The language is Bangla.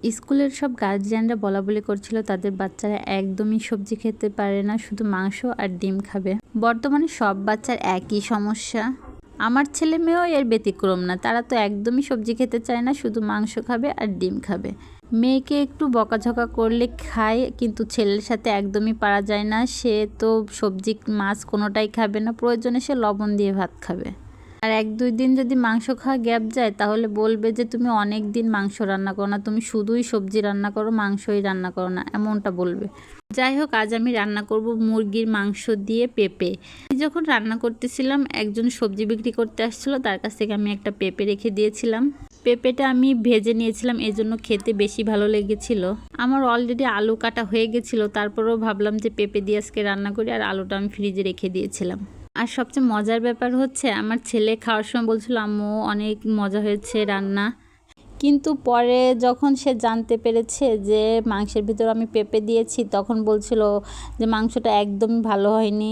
স্কুলের সব গার্জিয়ানরা বলাবলি করছিল তাদের বাচ্চারা একদমই সবজি খেতে পারে না, শুধু মাংস আর ডিম খাবে। বর্তমানে সব বাচ্চার একই সমস্যা, আমার ছেলে মেয়েও এর ব্যতিক্রম না। তারা তো একদমই সবজি খেতে চায় না, শুধু মাংস খাবে আর ডিম খাবে। মেয়েকে একটু বকাঝকা করলে খায়, কিন্তু ছেলের সাথে একদমই পারা যায় না। সে তো সবজি মাছ কোনোটাই খাবে না, প্রয়োজনে সে লবণ দিয়ে ভাত খাবে। আর 1-2 দিন যদি মাংস খাওয়া গ্যাপ যায় তাহলে বলবে যে তুমি অনেক দিন মাংস রান্না করো না, তুমি শুধুই সবজি রান্না করো, মাংসই রান্না করো না, এমনটা বলবে। যাই হোক, আজ আমি রান্না করব মুরগির মাংস দিয়ে পেঁপে। যখন রান্না করতেছিলাম একজন সবজি বিক্রি করতে আসছিল, তার কাছ থেকে আমি একটা পেঁপে রেখে দিয়েছিলাম। পেঁপেটা আমি ভেজে নিয়েছিলাম, এজন্য খেতে বেশি ভালো লেগেছিল। আমার অলরেডি আলু কাটা হয়ে গেছিলো, তারপরেও ভাবলাম যে পেঁপে দিয়ে আজকে রান্না করি, আর আলুটা আমি ফ্রিজে রেখে দিয়েছিলাম। আর সবচেয়ে মজার ব্যাপার হচ্ছে, আমার ছেলে খাওয়ার সময় বলছিল আম্মু অনেক মজা হয়েছে রান্না, কিন্তু পরে যখন সে জানতে পেরেছে যে মাংসের ভিতর আমি পেঁপে দিয়েছি, তখন বলছিল যে মাংসটা একদমই ভালো হয়নি।